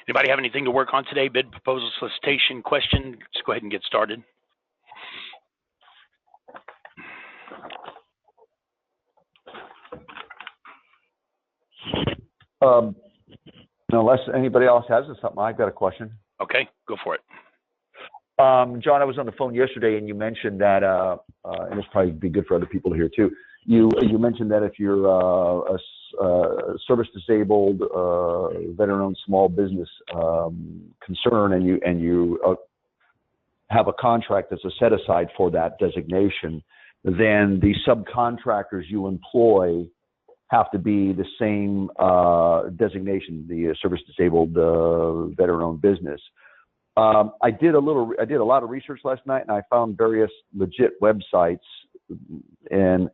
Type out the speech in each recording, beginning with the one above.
Anybody have anything to work on today? Bid, proposal, solicitation, question? Let's go ahead and get started. Unless anybody else has something, I've got a question. Okay, go for it. John, I was on the phone yesterday, and you mentioned that, and it's probably be good for other people to hear too. You mentioned that if you're a service-disabled, veteran-owned small business concern, and you have a contract that's a set-aside for that designation, then the subcontractors you employ have to be the same designation, the service-disabled veteran-owned business. I did a lot of research last night, and I found various legit websites, and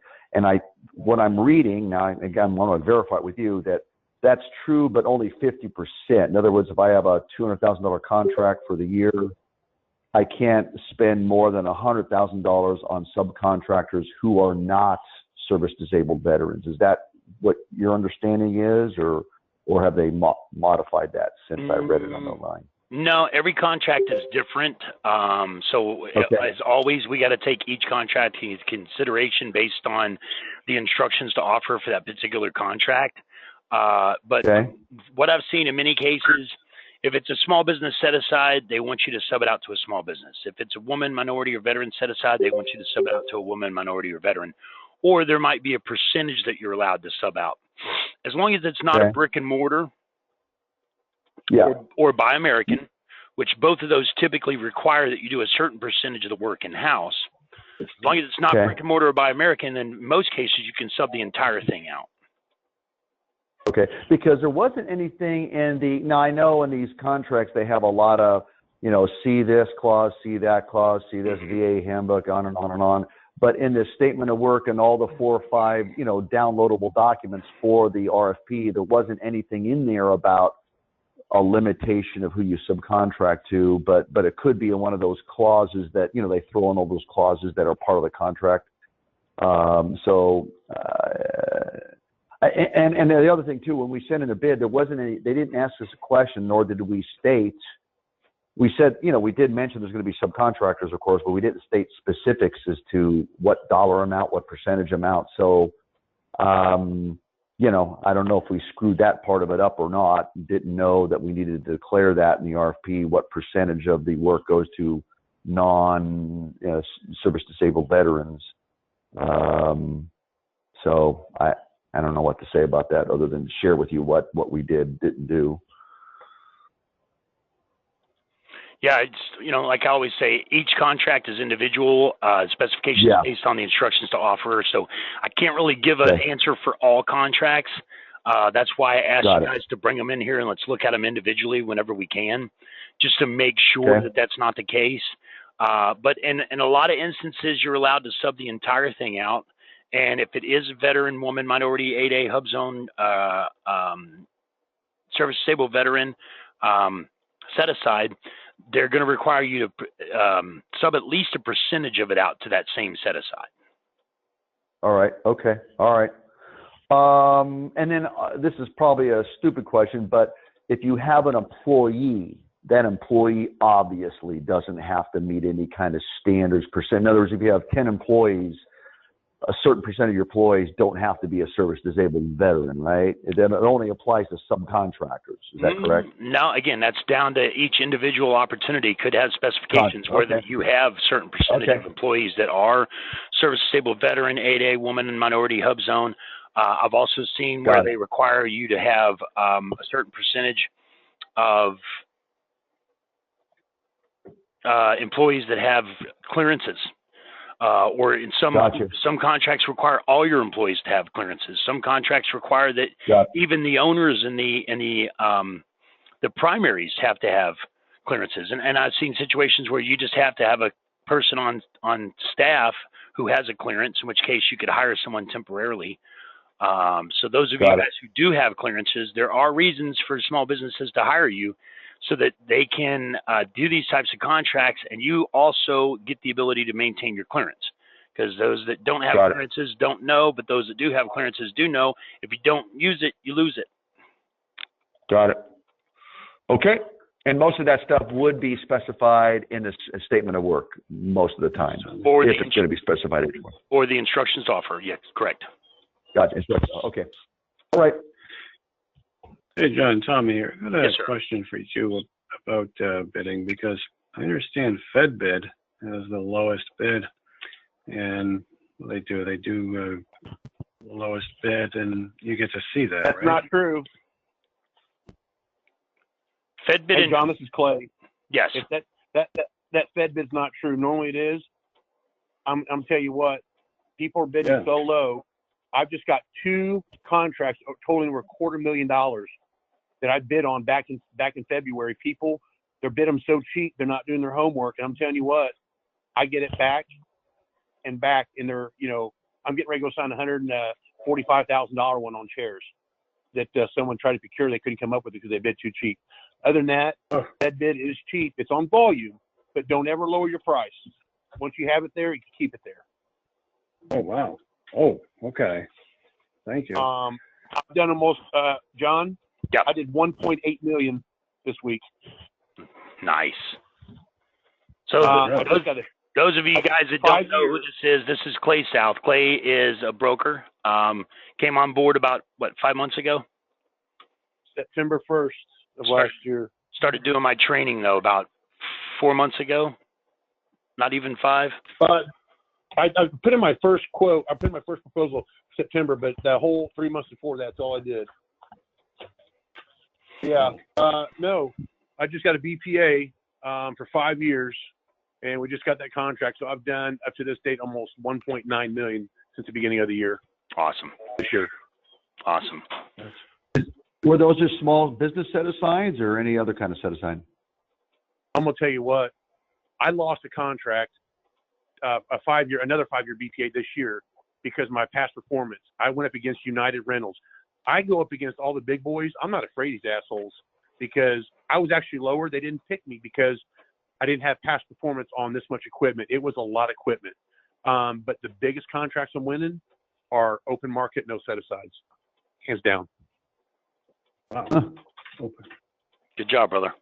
what I'm reading now, again, I want to verify it with you that that's true, but only 50%. In other words, if I have a $200,000 contract for the year, I can't spend more than $100,000 on subcontractors who are not service-disabled veterans. Is that what your understanding is, or have they modified that since I read it on the line? No, every contract is different. As always, we got to take each contract into consideration based on the instructions to offer for that particular contract. But what I've seen in many cases, if it's a small business set aside, they want you to sub it out to a small business. If it's a woman, minority, or veteran set aside, they want you to sub it out to a woman, minority, or veteran. Or there might be a percentage that you're allowed to sub out. As long as it's not a brick and mortar or Buy American, which both of those typically require that you do a certain percentage of the work in-house. As long as it's not brick and mortar or Buy American, then in most cases you can sub the entire thing out. Okay, because there wasn't anything in the, now I know in these contracts they have a lot of, see this clause, see that clause, see this VA handbook, on and on and on. But in the statement of work and all the 4 or 5, downloadable documents for the RFP, there wasn't anything in there about a limitation of who you subcontract to, but it could be in one of those clauses that, they throw in all those clauses that are part of the contract. And the other thing too, when we sent in a bid, there wasn't any, they didn't ask us a question, nor did we state. We said, we did mention there's going to be subcontractors, of course, but we didn't state specifics as to what dollar amount, what percentage amount. So, I don't know if we screwed that part of it up or not. Didn't know that we needed to declare that in the RFP, what percentage of the work goes to non-service-disabled veterans. So I don't know what to say about that other than share with you what we didn't do. Yeah, it's, like I always say, each contract is individual, specifications based on the instructions to offer. So I can't really give an answer for all contracts. That's why I asked you guys to bring them in here and let's look at them individually whenever we can, just to make sure that that's not the case. But in a lot of instances, you're allowed to sub the entire thing out. And if it is a veteran, woman, minority, 8A, hub zone, service-disabled veteran, set aside, they're going to require you to sub at least a percentage of it out to that same set aside. All right. Okay. All right. And then this is probably a stupid question, but if you have an employee, that employee obviously doesn't have to meet any kind of standards percent. In other words, if you have 10 employees, a certain percent of your employees don't have to be a service-disabled veteran, right? It only applies to subcontractors. Is that correct? No, again, that's down to each individual opportunity. Could have specifications whether you have certain percentage of employees that are service-disabled veteran, 8A, woman and minority, hub zone. I've also seen where they require you to have a certain percentage of employees that have clearances. Or in some contracts require all your employees to have clearances. Some contracts require that even the owners and the primaries have to have clearances. And I've seen situations where you just have to have a person on staff who has a clearance, in which case you could hire someone temporarily. So those of you guys who do have clearances, there are reasons for small businesses to hire you so that they can do these types of contracts, and you also get the ability to maintain your clearance. Because those that don't have clearances don't know, but those that do have clearances do know. If you don't use it, you lose it. Got it. Okay. And most of that stuff would be specified in the statement of work most of the time, or if it's going to be specified anywhere. Or the instructions offer. Yes, correct. Gotcha. Okay. All right. Hey, John, Tommy here. I got a Yes, sir. question for you about bidding, because I understand Fed bid has the lowest bid, and they do the lowest bid, and you get to see that. That's right? not true. Fed bid. Hey, John, this is Clay. Yes. If that Fed bid's not true, normally it is. I'm tell you what, people are bidding so low. I've just got 2 contracts totaling over $250,000 that I bid on back in February. People, they're bid them so cheap, they're not doing their homework. And I'm telling you what, I get it back, and they're, I'm getting ready to go sign a $145,000 one on chairs that someone tried to procure. They couldn't come up with it because they bid too cheap. Other than that, that bid is cheap. It's on volume, but don't ever lower your price. Once you have it there, you can keep it there. Oh, wow. Oh, okay. Thank you. I've done almost, John, Yeah. I did 1.8 million this week. Nice. So those of you guys that don't know who this is Clay South. Clay is a broker. Came on board about, 5 months ago? September 1st of last year. Started doing my training, though, about 4 months ago. Not even 5. I put in my first quote. I put in my first proposal September, but the whole 3 months before that's all I did. Yeah. No, I just got a BPA for 5 years, and we just got that contract. So I've done up to this date almost 1.9 million since the beginning of the year. Awesome. This year. Awesome. Were those just small business set-asides or any other kind of set-aside? I'm gonna tell you what. I lost a contract, another 5-year BPA this year because of my past performance. I went up against United Rentals. I go up against all the big boys. I'm not afraid of these assholes because I was actually lower. They didn't pick me because I didn't have past performance on this much equipment. It was a lot of equipment. But the biggest contracts I'm winning are open market, no set-asides. Hands down. Wow. Good job, brother.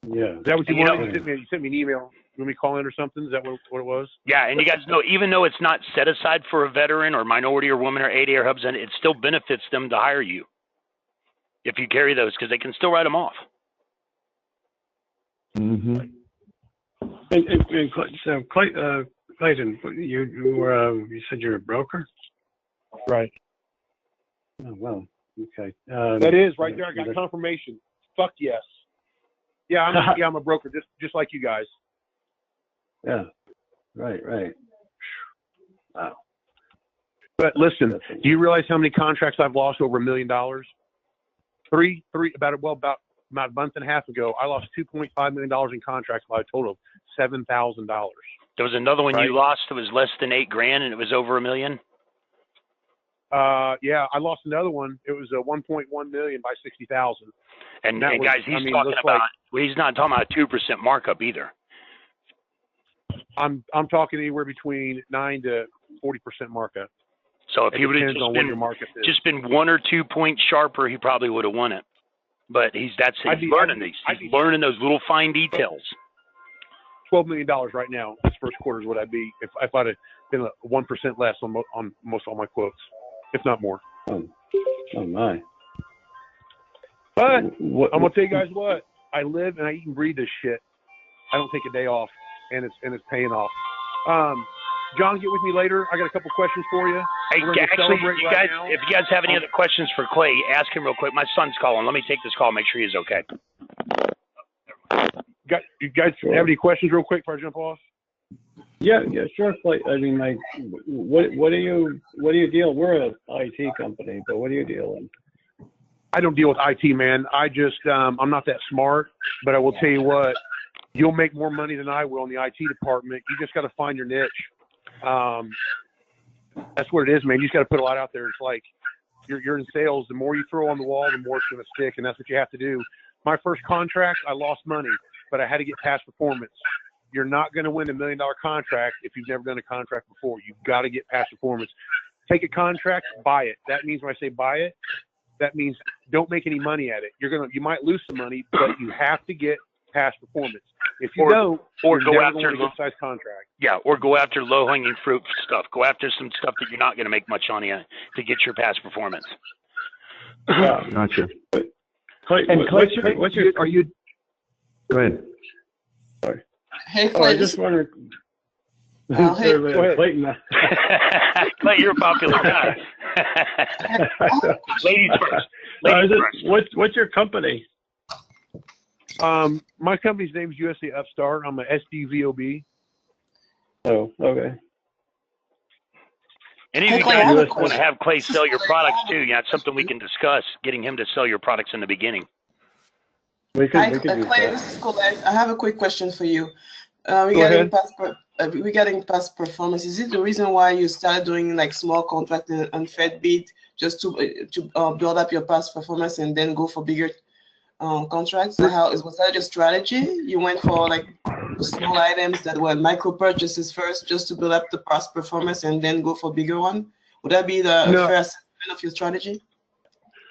Yeah. Is that what you wanted? You sent me an email. You want me to call in or something? Is that what it was? Yeah, and you guys know, even though it's not set aside for a veteran or minority or woman or 8 air hubs, and it still benefits them to hire you if you carry those, because they can still write them off. Mm-hmm. So, Clayton, you said you're a broker? Right. Oh, well, okay. That is right there. I got confirmation. Fuck yes. Yeah, I'm a broker, just like you guys. Yeah. Right. Wow. But listen, do you realize how many contracts I've lost over $1 million? About a month and a half ago, I lost $2.5 million in contracts by a total of $7,000. There was another one you lost that was less than $8,000 and it was over $1 million. Yeah, I lost another one. It was 1.1 million by 60,000. And guys, he's talking about. He's not talking about a 2% markup either. I'm talking anywhere between 9 to 40% markup. So if he would have just been 1 or 2 points sharper, he probably would have won it. But he's learning these. He's learning those little fine details. $12 million right now. This first quarter is what I'd be if I'd have been 1% less on most all my quotes, if not more. Oh my. But I'm gonna tell you guys what. I live and I eat and breathe this shit. I don't take a day off, and it's paying off. John, get with me later. I got a couple questions for you. Hey, actually, if you guys have any other questions for Clay, ask him real quick. My son's calling. Let me take this call. Make sure he's okay. You guys have any questions real quick before I jump off? Yeah, sure. Clay. I mean, like, what do you deal? We're an IT company, but what do you deal in? I don't deal with IT, man. I just I'm not that smart, but I will tell you what, you'll make more money than I will in the IT department. You just got to find your niche. That's what it is, man. You just got to put a lot out there. It's like you're in sales. The more you throw on the wall, the more it's going to stick, and that's what you have to do. My first contract, I lost money, but I had to get past performance. You're not going to win $1 million contract if you've never done a contract before. You've got to get past performance. Take a contract, buy it. That means when I say buy it, that means don't make any money at it. You might lose some money, but you have to get past performance. If you don't, or go after a good size contract. Yeah, or go after low-hanging fruit stuff. Go after some stuff that you're not going to make much on you to get your past performance. Gotcha. Clay, what's your are you? Go ahead. Sorry. Hey, Clay. I just wondered. Hey, Clayton. Clay, you're a popular guy. Ladies first. What's your company? My company's name is U.S.A. Upstart. I'm a SDVOB. Oh, okay. Any of you guys want to have Clay sell your products too? Yeah, it's something we can discuss, getting him to sell your products in the beginning. Clay, this is Colette. I have a quick question for you. Regarding past performance, is it the reason why you started doing like small contract and vet-biz just to build up your past performance and then go for bigger contracts? Was that your strategy? You went for like small items that were micro purchases first, just to build up the past performance and then go for bigger one? Would that be the first of your strategy?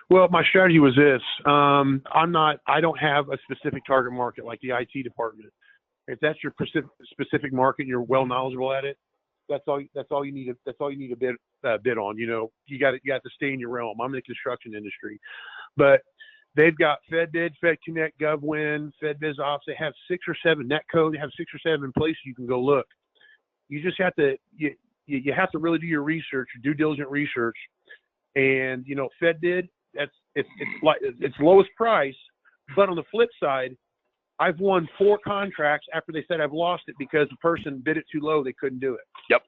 Well, my strategy was this. I don't have a specific target market like the IT department. If that's your specific market, and you're well knowledgeable at it. That's all you need to bid on. You know, you got to stay in your realm. I'm in the construction industry, but they've got vet-biz, GOVKINEX, GovWON, vet-biz ops. They have 6 or 7 netcode. They have 6 or 7 places you can go look. You just have to you have to really do your research, your due diligent research, and you know, vet-biz. It's lowest price, but on the flip side, I've won 4 contracts after they said I've lost it because the person bid it too low. They couldn't do it. Yep.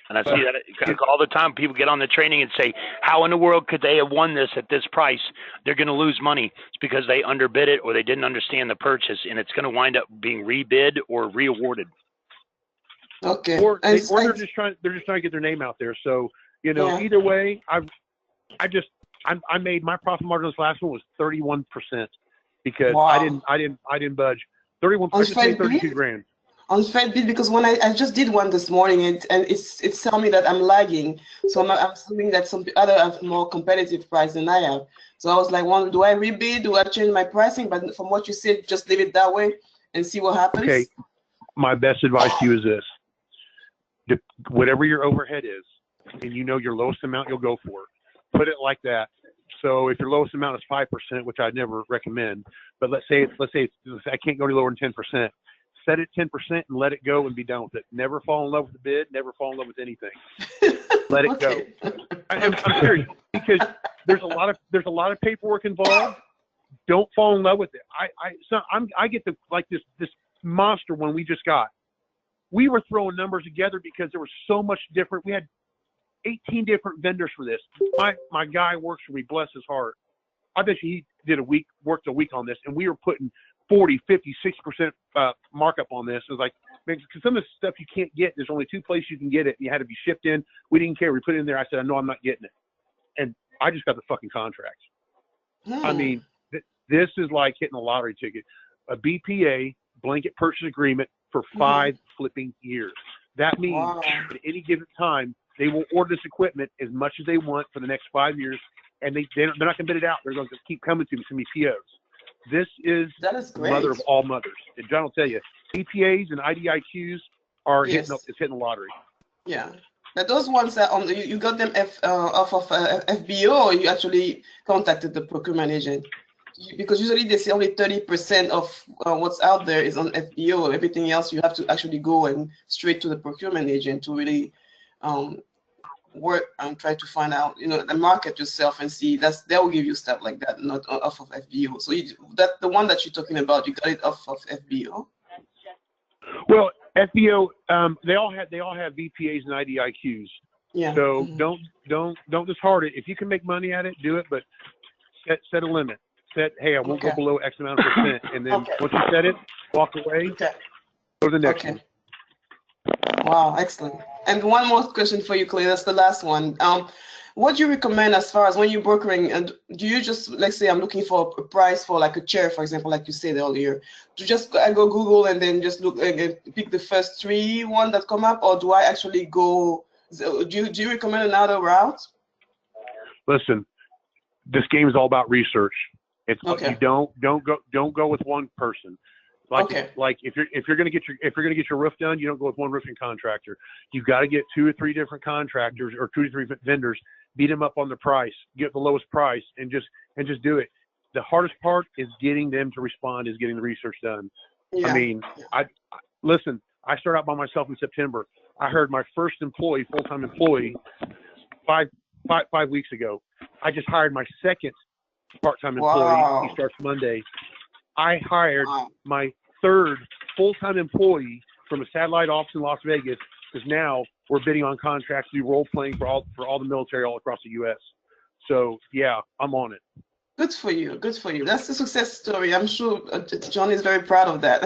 And I see that all the time. People get on the training and say, how in the world could they have won this at this price? They're going to lose money. It's because they underbid it or they didn't understand the purchase, and it's going to wind up being rebid or re-awarded. Okay. Or they're just trying to get their name out there. So, you know, either way, I made my profit margin on this last one was 31%. Because I didn't budge. 31%, 32 grand. On vet-biz, because when I just did one this morning and it's telling me that I'm lagging, so I'm assuming that some other have more competitive price than I have. So I was like, do I rebid? Do I change my pricing? But from what you said, just leave it that way and see what happens. Okay. My best advice to you is this: whatever your overhead is, and you know your lowest amount, you'll go for it. Put it like that. So if your lowest amount is 5%, which I'd never recommend, but let's say I can't go any lower than 10%. Set it 10% and let it go and be done with it. Never fall in love with the bid. Never fall in love with anything. Let it go. I'm serious, because there's a lot of paperwork involved. Don't fall in love with it. I get this monster one we just got. We were throwing numbers together because there was so much different. We had 18 different vendors for this. My guy works for me, bless his heart. I bet you he worked a week on this, and we were putting 40, 50, 60% markup on this. It was like, because some of the stuff you can't get, there's only 2 places you can get it, and you had to be shipped in. We didn't care. We put it in there. I said, I know I'm not getting it. And I just got the fucking contracts. I mean, this is like hitting a lottery ticket. A BPA, blanket purchase agreement, for 5 flipping years. That means at any given time, they will order this equipment as much as they want for the next 5 years, and they're not going to bid it out. They're going to keep coming to me, send me POs. This is the mother of all mothers. And John will tell you, EPAs and IDIQs are hitting the lottery. Yeah. But those ones that you got them off of FBO, or you actually contacted the procurement agent? Because usually they say only 30% of what's out there is on FBO. Everything else you have to actually go and straight to the procurement agent to really work and try to find out, the market yourself and see. They will give you stuff like that, not off of FBO. So that the one that you're talking about, you got it off of FBO. Well, FBO, they all have VPAs and IDIQs. Yeah. So don't discard it. If you can make money at it, do it, but set a limit. Hey, I won't go below X amount of percent, and then once you set it, walk away. Go to the next one. Wow, excellent. And one more question for you, Clay. That's the last one. What do you recommend as far as when you're brokering? And do you just, let's say I'm looking for a price for like a chair, for example, like you said earlier, to just go Google and then just look and pick the first 3 one that come up, or do I actually go? Do you recommend another route? Listen, this game is all about research. It's Okay. you don't go with one person. Like if you're gonna get your roof done, you don't go with one roofing contractor. You've got to get 2 or 3 different contractors or 2 or 3 vendors, beat them up on the price, get the lowest price, and just do it. The hardest part is getting them to respond, is getting the research done. Yeah. I mean, listen. I started out by myself in September. I hired my first employee, full-time employee, five weeks ago. I just hired my second part-time employee. Wow. He starts Monday. I hired my third full-time employee from a satellite office in Las Vegas, because now we're bidding on contracts to do role-playing for all the military all across the U.S. So, yeah, I'm on it. Good for you. Good for you. That's a success story. I'm sure John is very proud of that.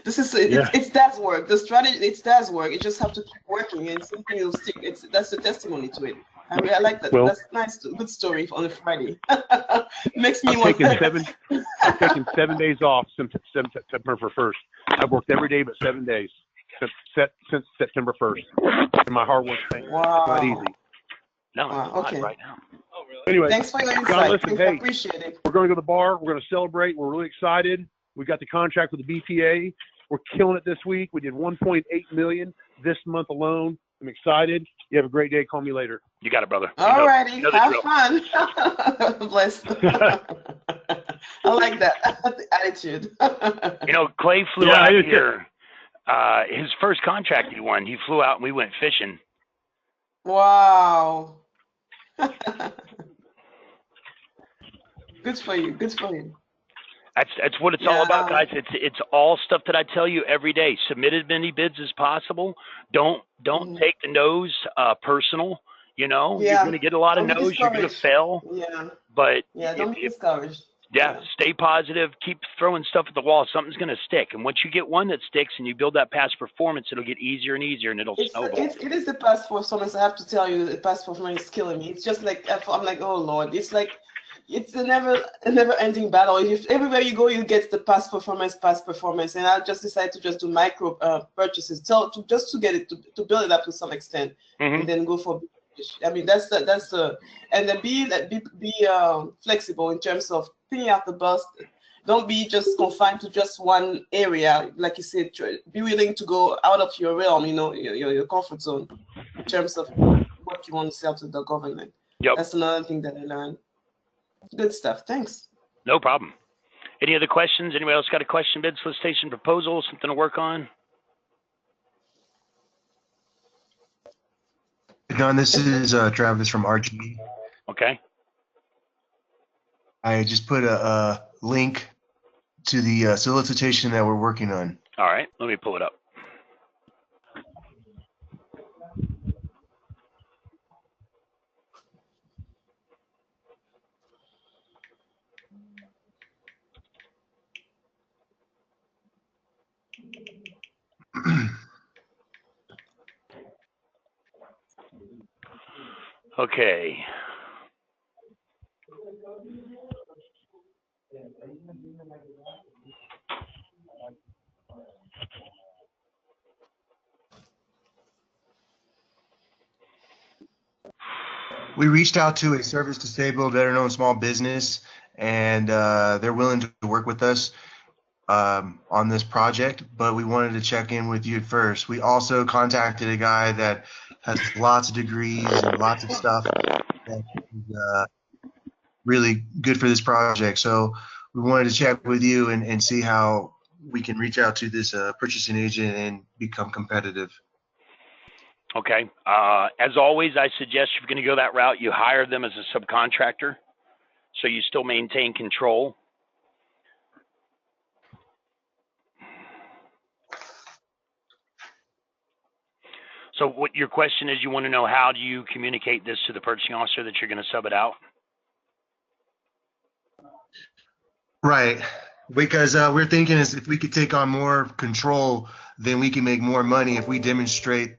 It does work. The strategy, it does work. You just have to keep working, and something will stick. That's a testimony to it. I mean, I like that. Well, that's nice. Good story on a Friday. Makes me I've taken 7 days off since September 1st. I've worked every day but 7 days since September 1st. And my hard work thing. Wow. It's not easy. No, okay. right now. Oh, really? Anyway, thanks for your insight. John, listen, I appreciate it. We're going to go to the bar. We're going to celebrate. We're really excited. We got the contract with the BPA. We're killing it this week. We did 1.8 million this month alone. I'm excited. You have a great day. Call me later. You got it, brother. All righty. Have fun. Bless. I like that attitude. Klay flew out here. His first contract he won, he flew out and we went fishing. Wow. Good for you. Good for you. That's what it's all about, guys. It's all stuff that I tell you every day. Submit as many bids as possible. Don't take the no's personal. You're going to get a lot of no's. You're going to fail. Yeah. But don't be discouraged. Yeah, stay positive. Keep throwing stuff at the wall. Something's going to stick. And once you get one that sticks and you build that past performance, it'll get easier and easier, and it'll snowball. It is the past performance. I have to tell you, the past performance is killing me. It's just like, I'm like, oh, Lord. It's like, it's a never-ending battle. Everywhere you go, you get the past performance. And I just decided to just do micro purchases, just to get it, to build it up to some extent, and then go for. I mean, that's the, and then be flexible in terms of thinking out the box. Don't be just confined to just one area. Like you said, be willing to go out of your realm, your comfort zone, in terms of what you want to sell to the government. Yep. That's another thing that I learned. Good stuff. Thanks. No problem. Any other questions? Anybody else got a question, bid, solicitation, proposal, something to work on? John, this is Travis from RG. Okay. I just put a link to the solicitation that we're working on. All right. Let me pull it up. Okay. We reached out to a service-disabled veteran-owned small business, and they're willing to work with us on this project, but we wanted to check in with you first. We also contacted a guy that has lots of degrees and lots of stuff that is really good for this project. So we wanted to check with you and see how we can reach out to this purchasing agent and become competitive. Okay. As always, I suggest if you're going to go that route, you hire them as a subcontractor, so you still maintain control. So what your question is, you want to know how do you communicate this to the purchasing officer that you're going to sub it out? Right. Because we're thinking is if we could take on more control, then we can make more money if we demonstrate